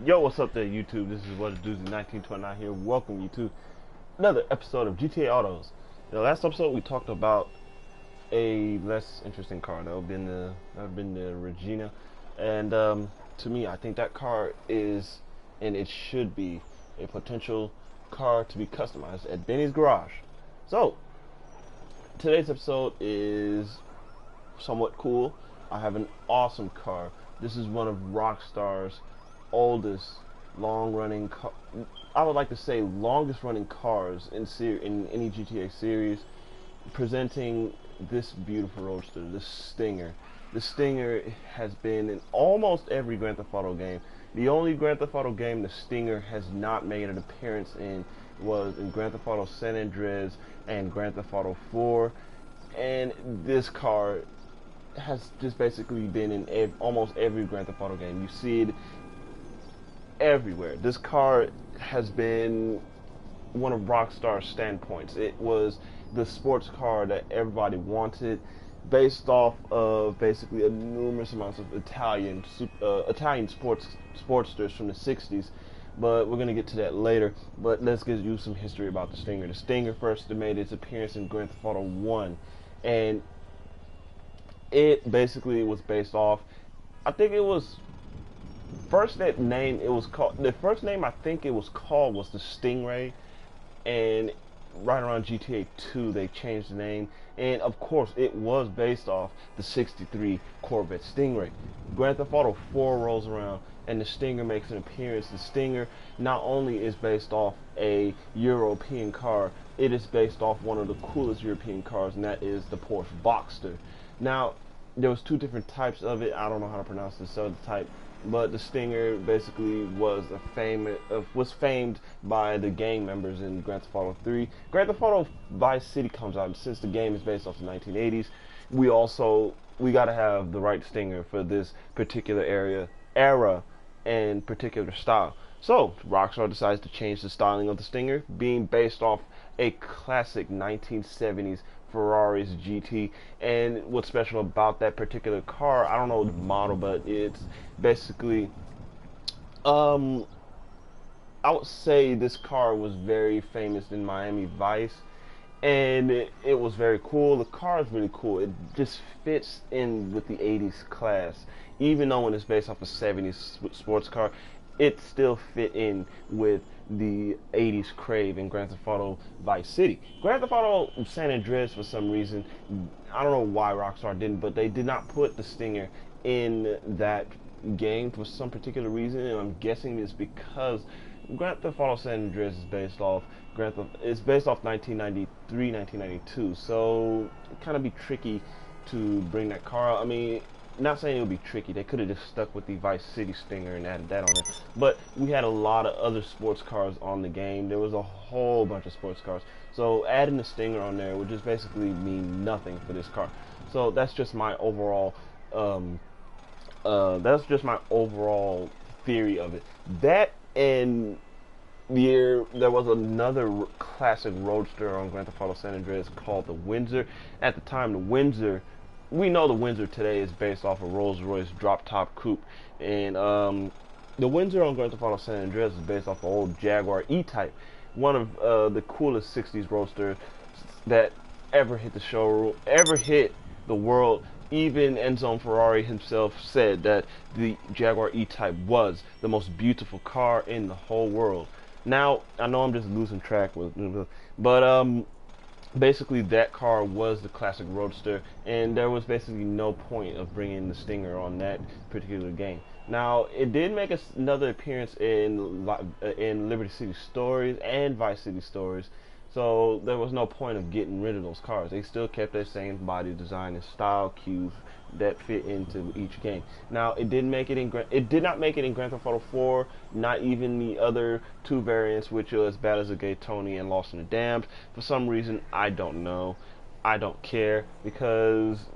Yo, what's up there, YouTube? This is What a Doozy 1929 here. Welcome you to another episode of GTA Autos. In the last episode, we talked about a less interesting car. That would have been the Regina, and to me, I think that car is, and it should be, a potential car to be customized at Benny's Garage. So, today's episode is somewhat cool. I have an awesome car. This is one of Rockstar's oldest long-running I would like to say longest running cars in any GTA series, presenting this beautiful roadster, the Stinger. The Stinger has been in almost every Grand Theft Auto game. The only Grand Theft Auto game the Stinger has not made an appearance in was in Grand Theft Auto San Andreas and Grand Theft Auto 4, and this car has just basically been in almost every Grand Theft Auto game. You see it everywhere. This car has been one of Rockstar's standpoints. It was the sports car that everybody wanted, based off of basically a numerous amounts of Italian sportsters from the 60s. But we're going to get to that later. But let's give you some history about the Stinger. The Stinger first made its appearance in Grand Theft Auto 1, and it basically was based off, I think it was the first name I think it was called was the Stingray, and right around GTA 2 they changed the name, and of course it was based off the 63 Corvette Stingray. Grand Theft Auto 4 rolls around and the Stinger makes an appearance. The Stinger not only is based off a European car, it is based off one of the coolest European cars, and that is the Porsche Boxster. Now, there was two different types of it. I don't know how to pronounce this other type, but the Stinger basically was famed by the gang members in Grand Theft Auto 3. Grand Theft Auto Vice City comes out, and since the game is based off the 1980s, we gotta have the right Stinger for this particular era and particular style. So Rockstar decides to change the styling of the Stinger, being based off a classic 1970s Ferrari's GT. And what's special about that particular car, I don't know the model, but it's basically, I would say this car was very famous in Miami Vice, and it was very cool. The car is really cool. It just fits in with the 80s class. Even though when it's based off a 70s sports car, it still fit in with the 80s crave in Grand Theft Auto Vice City. Grand Theft Auto San Andreas, for some reason, I don't know why Rockstar didn't, but they did not put the Stinger in that game for some particular reason, and I'm guessing it's because Grand Theft Auto San Andreas is based off 1993, 1992, so it kind of be tricky to bring that car out. I mean, not saying it would be tricky. They could have just stuck with the Vice City Stinger and added that on it. But we had a lot of other sports cars on the game. There was a whole bunch of sports cars. So adding the Stinger on there would just basically mean nothing for this car. So that's just my overall theory of it. That, and there was another classic roadster on Grand Theft Auto San Andreas called the Windsor. At the time, the Windsor, we know the Windsor today is based off a Rolls-Royce drop-top coupe, and the Windsor on Grand Theft Auto San Andreas is based off the old Jaguar E-Type, one of the coolest 60s roadsters that ever hit the world. Even Enzo Ferrari himself said that the Jaguar E-Type was the most beautiful car in the whole world. Now, I know I'm just losing track but basically that car was the classic roadster, and there was basically no point of bringing the Stinger on that particular game. Now, it did make another appearance in Liberty City Stories and Vice City Stories, so there was no point of getting rid of those cars. They still kept their same body design and style cues that fit into each game. Now, it did not make it in Grand Theft Auto 4, not even the other two variants, which was Bad as a Gay Tony and Lost in the Damned. For some reason, I don't know. I don't care, because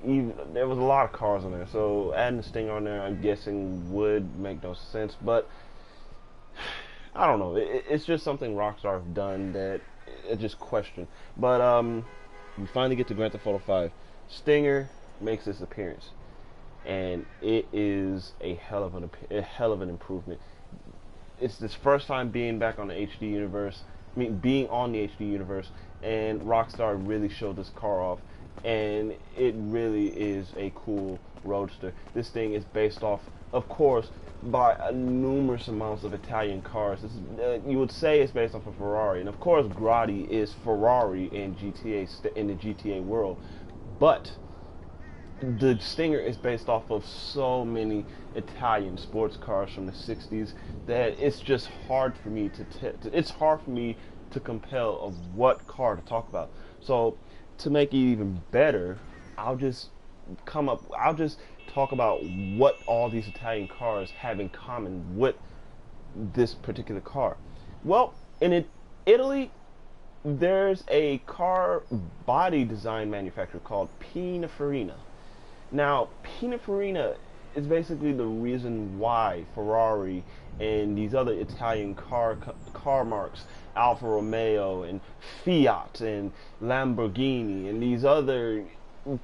there was a lot of cars on there, so adding the Stinger on there, I'm guessing, would make no sense. But I don't know. It's just something Rockstar have done that I just question. But we finally get to Grand Theft Auto 5. Stinger makes its appearance, and it is a hell of an improvement. It's this first time being back on the HD universe. I mean, being on the HD universe, and Rockstar really showed this car off, and it really is a cool roadster. This thing is based off, of course, by numerous amounts of Italian cars. This is, you would say it's based off of Ferrari, and of course, Grotti is Ferrari in in the GTA world, but the Stinger is based off of so many Italian sports cars from the 60s that it's just hard for me it's hard for me to compel of what car to talk about. So to make it even better, I'll just talk about what all these Italian cars have in common with this particular car. Well, Italy, there's a car body design manufacturer called Pininfarina. Now, Pininfarina is basically the reason why Ferrari and these other Italian car marks, Alfa Romeo and Fiat and Lamborghini and these other,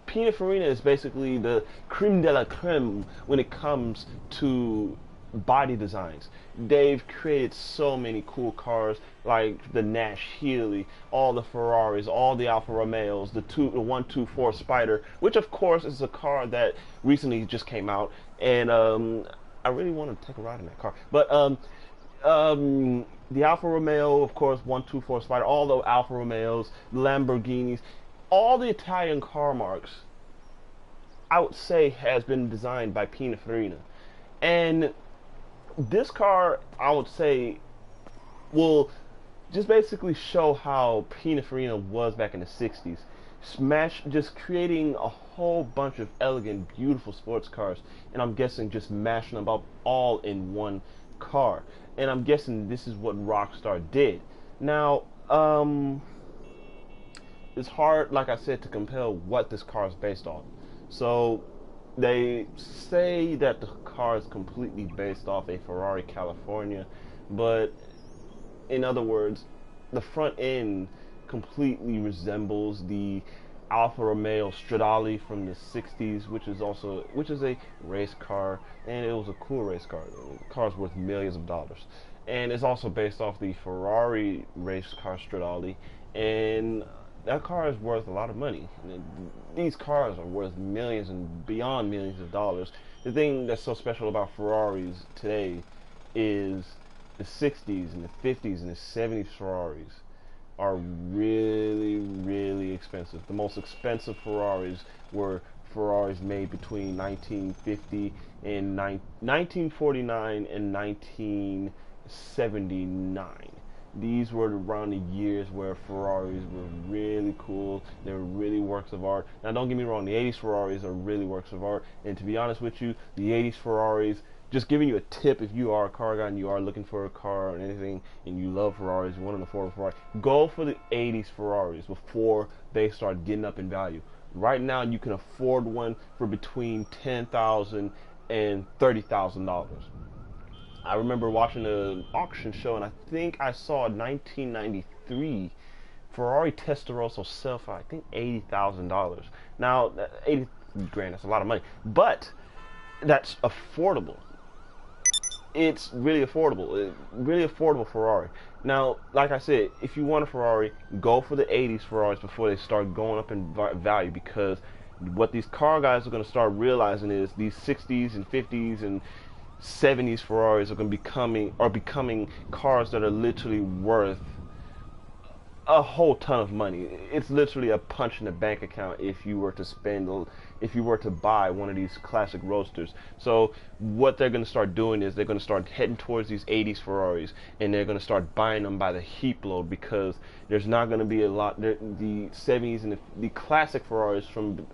Pininfarina is basically the creme de la creme when it comes to body designs. They've created so many cool cars like the Nash Healey, all the Ferraris, all the Alfa Romeos, the 124 Spider, which of course is a car that recently just came out, and I really want to take a ride in that car. But the Alfa Romeo, of course, 124 Spider, all the Alfa Romeos, Lamborghinis, all the Italian car marks, I would say, has been designed by Pininfarina. And this car, I would say, will just basically show how Pininfarina was back in the 60s. Just creating a whole bunch of elegant, beautiful sports cars, and I'm guessing just mashing them up all in one car. And I'm guessing this is what Rockstar did. Now, it's hard, like I said, to compel what this car is based on. So they say that the car is completely based off a Ferrari California, but in other words, the front end completely resembles the Alfa Romeo Stradale from the 60s, which is a race car, and it was a cool race car. The car's worth millions of dollars. And it's also based off the Ferrari race car Stradale, and that car is worth a lot of money. These cars are worth millions and beyond millions of dollars. The thing that's so special about Ferraris today is the 60s and the 50s and the 70s Ferraris are really, really expensive. The most expensive Ferraris were Ferraris made between 1950 and 1949 and 1979. These were around the years where Ferraris were really cool. They were really works of art. Now, don't get me wrong, the 80s Ferraris are really works of art. And to be honest with you, the 80s Ferraris, just giving you a tip, if you are a car guy and you are looking for a car or anything and you love Ferraris, you want to afford a Ferrari, go for the 80s Ferraris before they start getting up in value. Right now, you can afford one for between $10,000 and $30,000. I remember watching an auction show, and I think I saw a 1993 Ferrari Testarossa sell for, I think, $80,000. Now, 80 grand, that's a lot of money, but that's affordable. It's really affordable. Really affordable Ferrari. Now, like I said, if you want a Ferrari, go for the 80s Ferraris before they start going up in value, because what these car guys are going to start realizing is these 60s and 50s and 70s Ferraris are becoming cars that are literally worth a whole ton of money. It's literally a punch in the bank account if you were to buy one of these classic roadsters. So what they're going to start doing is they're going to start heading towards these 80s Ferraris, and they're going to start buying them by the heap load, because there's not going to be a lot. The 70s and the classic Ferraris from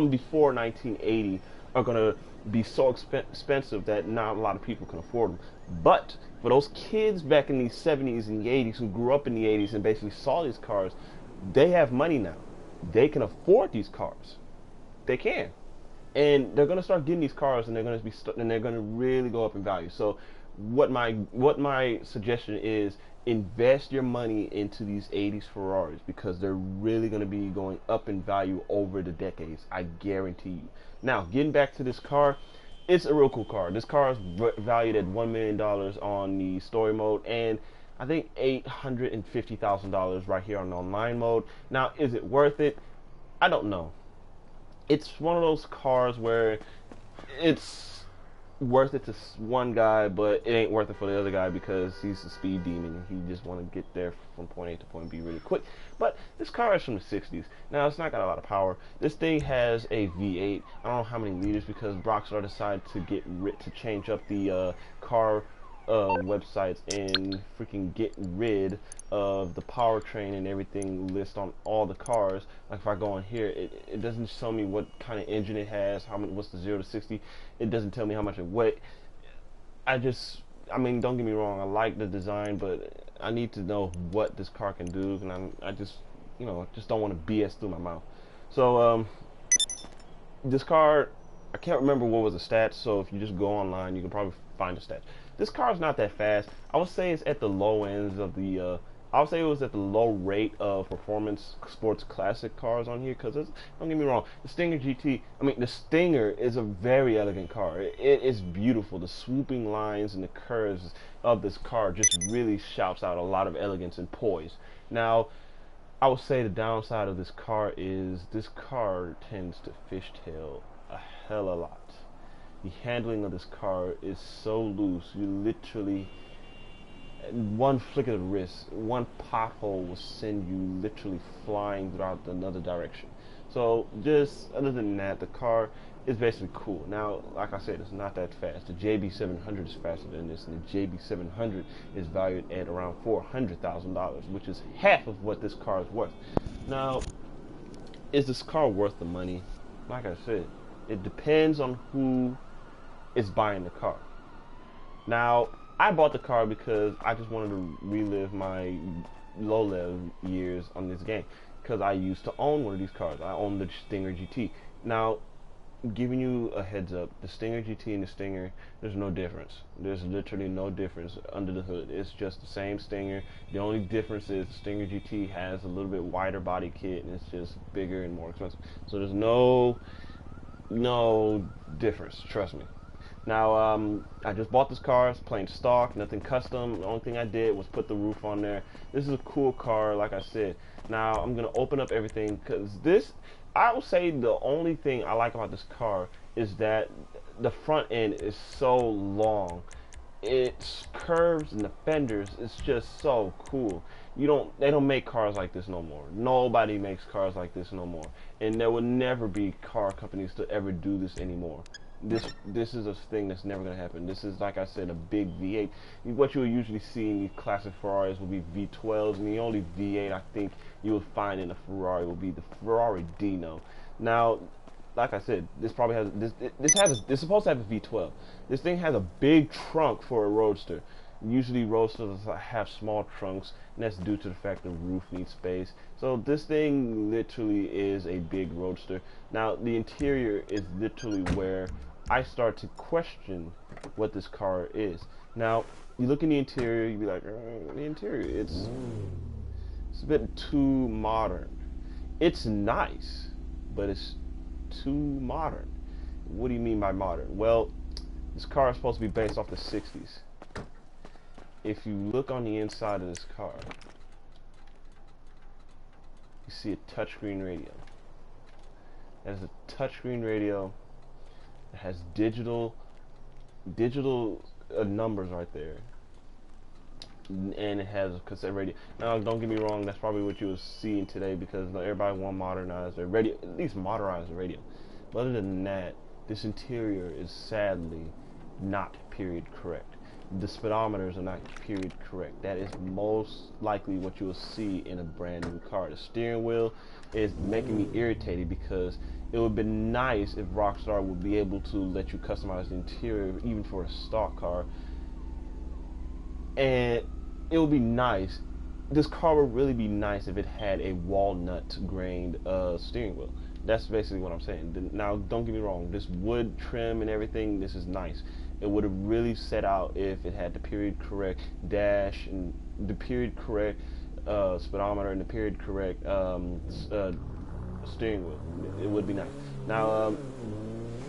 before 1980 are going to be so expensive that not a lot of people can afford them. But for those kids back in the 70s and the 80s who grew up in the 80s and basically saw these cars, they have money now. They can afford these cars. They can. And they're going to start getting these cars, and they're going to really go up in value. So what my suggestion is, invest your money into these 80s Ferraris because they're really going to be going up in value over the decades. I guarantee you. Now, getting back to this car, it's a real cool car. This car is valued at $1 million on the story mode, and I think $850,000 right here on the online mode. Now, is it worth it? I don't know. It's one of those cars where it's worth it to one guy, but it ain't worth it for the other guy because he's a speed demon. He just want to get there from point A to point B really quick. But this car is from the 60s. Now, it's not got a lot of power. This thing has a V8. I don't know how many liters because Rockstar decided to change up the car websites and freaking get rid of the powertrain and everything list on all the cars. Like if I go on here, it doesn't show me what kind of engine it has, what's the 0 to 60. It doesn't tell me how much it weighs. I mean, don't get me wrong, I like the design, but I need to know what this car can do, and I just, just don't want to BS through my mouth. So, this car, I can't remember what was the stats, so if you just go online, you can probably find the stats. This car is not that fast. I would say it's at the low ends of the, I would say it was at the low rate of performance sports classic cars on here, because don't get me wrong, the Stinger GT, the Stinger is a very elegant car. It is beautiful. The swooping lines and the curves of this car just really shouts out a lot of elegance and poise. Now, I would say the downside of this car is this car tends to fishtail a hell a lot. The handling of this car is so loose. You literally, one flick of the wrist, one pothole will send you literally flying throughout another direction. So just other than that, the car is basically cool. Now, like I said, it's not that fast. The JB700 is faster than this, and the JB700 is valued at around $400,000, which is half of what this car is worth. Now, is this car worth the money? Like I said, it depends on who is buying the car. Now, I bought the car because I just wanted to relive my low-level years on this game, because I used to own one of these cars. I own the Stinger GT. Now, giving you a heads up, the Stinger GT and the Stinger, there's no difference. There's literally no difference under the hood. It's just the same Stinger. The only difference is the Stinger GT has a little bit wider body kit, and it's just bigger and more expensive. So there's no difference, trust me. Now, I just bought this car. It's plain stock, nothing custom. The only thing I did was put the roof on there. This is a cool car, like I said. Now, I'm going to open up everything, because I will say the only thing I like about this car is that the front end is so long. Its curves and the fenders, it's just so cool. They don't make cars like this no more. Nobody makes cars like this no more. And there will never be car companies to ever do this anymore. This is a thing that's never going to happen. This is, like I said, a big V8. What you'll usually see in these classic Ferraris will be V12s, and the only V8 I think you will find in a Ferrari will be the Ferrari Dino. Now, like I said, this probably has it's supposed to have a V12. This thing has a big trunk for a roadster. Usually roadsters have small trunks, and that's due to the fact the roof needs space. So this thing literally is a big roadster. Now, the interior is literally where I start to question what this car is. Now, you look in the interior, you be like, the interior, it's a bit too modern. It's nice, but it's too modern. What do you mean by modern? Well, this car is supposed to be based off the 60s. If you look on the inside of this car, you see a touchscreen radio. That is a touchscreen radio. It has digital numbers right there, and it has a cassette radio. Now, don't get me wrong, that's probably what you were seeing today, because everybody want to modernize their radio, at least modernize the radio. But other than that, this interior is sadly not period correct. The speedometers are not period correct. That is most likely what you will see in a brand new car. The steering wheel is making me irritated, because it would be nice if Rockstar would be able to let you customize the interior even for a stock car. And it would be nice. This car would really be nice if it had a walnut grained steering wheel. That's basically what I'm saying. Now, don't get me wrong. This wood trim and everything, this is nice. It would have really set out if it had the period correct dash and the period correct speedometer and the period correct steering wheel. It would be nice. Now,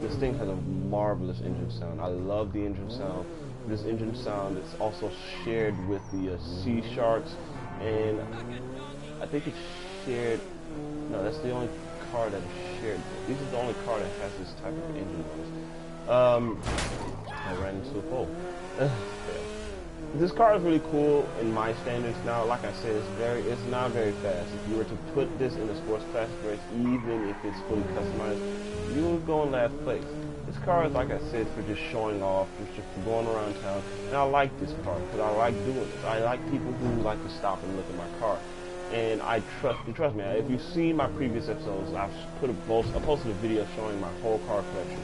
this thing has a marvelous engine sound. I love the engine sound. This engine sound is also shared with the Sea Sharks, and I think it's shared. No, that's the only car that is shared. This is the only car that has this type of engine noise. I ran into a pole. Yeah. This car is really cool in my standards. Now, like I said, it's not very fast. If you were to put this in a sports classic race, even if it's fully customized, you would go in last place. This car is, like I said, for just showing off, just for going around town. And I like this car because I like doing this. I like people who like to stop and look at my car. And I trust me, if you've seen my previous episodes, I've posted a video showing my whole car collection.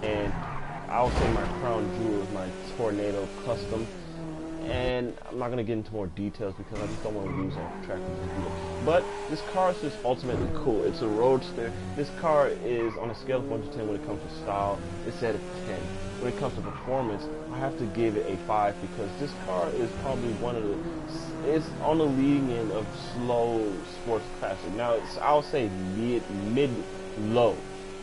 And I would say my crown jewel is my Tornado Custom. And I'm not going to get into more details because I just don't want to lose off track of this video. But this car is just ultimately cool. It's a roadster. This car is on a scale of 1 to 10 when it comes to style. It's at a 10. When it comes to performance, I have to give it a 5 because this car is probably it's on the leading end of slow sports classic. Now, I'll say mid-low.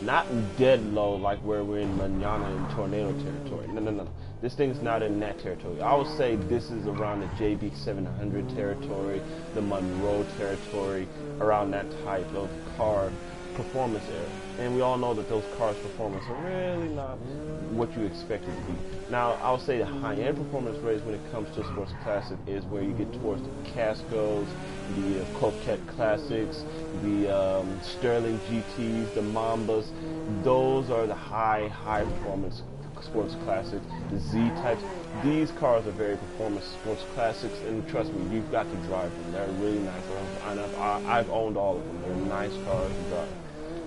Not dead low like where we're in Manana and Tornado territory. No. This thing's not in that territory. I would say this is around the JB700 territory, the Monroe territory, around that type of car performance area. And we all know that those cars' performance are really not what you expect it to be. Now, I would say the high-end performance race when it comes to a sports classic is where you get towards the Cascos, the Coquette Classics, the Sterling GTs, the Mambas. Those are the high performance sports classics. The Z-types. These cars are very performance sports classics, and trust me, you've got to drive them. They're really nice. I've owned all of them. They're nice cars to drive.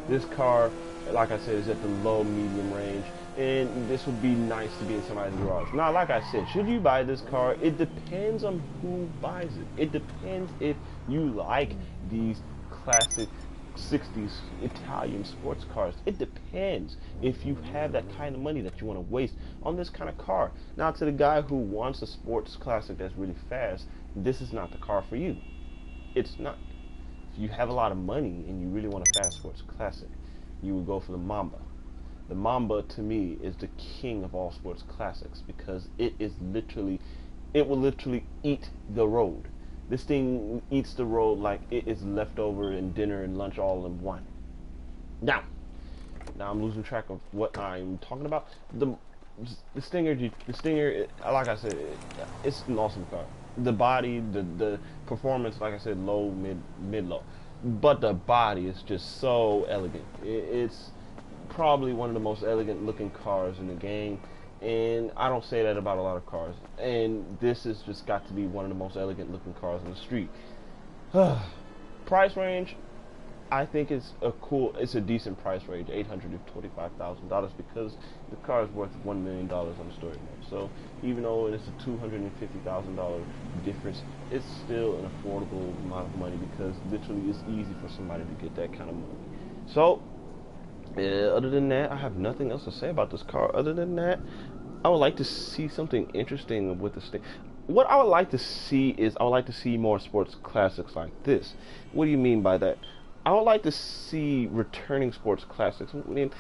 This car, like I said, is at the low-medium range, and this would be nice to be in somebody's garage. Now, like I said, should you buy this car? It depends on who buys it. It depends if you like these classic 60s Italian sports cars. It depends if you have that kind of money that you want to waste on this kind of car. Now, to the guy who wants a sports classic that's really fast, this is not the car for you. It's not. If you have a lot of money and you really want a fast sports classic, you would go for the Mamba. The Mamba, to me, is the king of all sports classics because it will literally eat the road. This thing eats the road like it is leftover in dinner and lunch all in one. Now I'm losing track of what I'm talking about. The Stinger, like I said, it's an awesome car. The body, the performance, like I said, low, mid-low. But the body is just so elegant. It's probably one of the most elegant looking cars in the game. And I don't say that about a lot of cars. And this has just got to be one of the most elegant looking cars on the street. Price range, I think it's a decent price range, $825,000, because the car is worth $1 million on the story mode. So even though it's a $250,000 difference, it's still an affordable amount of money because literally it's easy for somebody to get that kind of money. So other than that, I have nothing else to say about this car. Other than that, I would like to see something interesting with this thing. What I would like to see is more sports classics like this. What do you mean by that? I would like to see returning sports classics. I would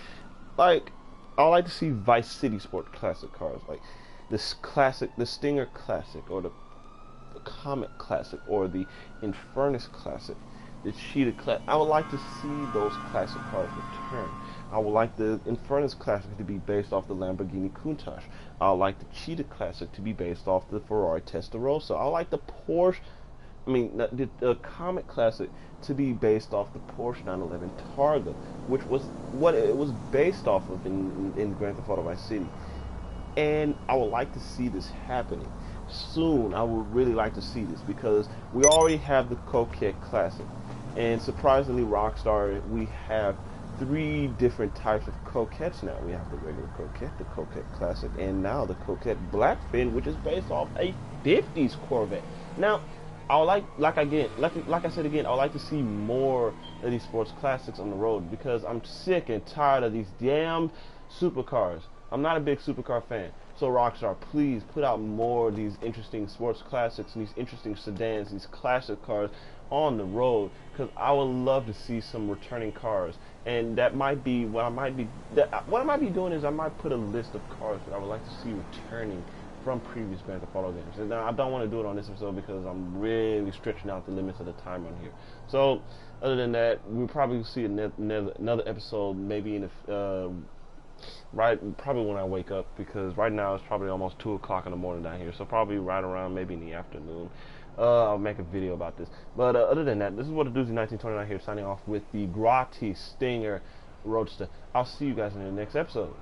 like to see Vice City Sport Classic cars, like this classic, the Stinger Classic, or the Comet Classic, or the Infernus Classic, the Cheetah Classic. I would like to see those classic cars return. I would like the Infernus Classic to be based off the Lamborghini Countach. I would like the Cheetah Classic to be based off the Ferrari Testarossa. I would like the Comet Classic to be based off the Porsche 911 Targa, which was what it was based off of in Grand Theft Auto Vice City. And I would like to see this happening soon. I would really like to see this because we already have the Coquette Classic, and surprisingly, Rockstar, we have 3 different types of Coquettes now. We have the regular Coquette, the Coquette Classic, and now the Coquette Blackfin, which is based off a 50s Corvette. Now, I would like I said again, I would like to see more of these sports classics on the road because I'm sick and tired of these damn supercars. I'm not a big supercar fan. So Rockstar, please put out more of these interesting sports classics and these interesting sedans, these classic cars on the road, because I would love to see some returning cars. And that might be what I might be doing is I might put a list of cars that I would like to see returning from previous Grand Theft Auto games. And I don't want to do it on this episode because I'm really stretching out the limits of the time on here. So other than that, we'll probably see another episode maybe in the probably when I wake up, because right now it's probably almost 2 o'clock in the morning down here, so probably right around maybe in the afternoon I'll make a video about this. But other than that, this is what a doozy 1929 here, signing off with the Grotti Stinger Roadster. I'll see you guys in the next episode.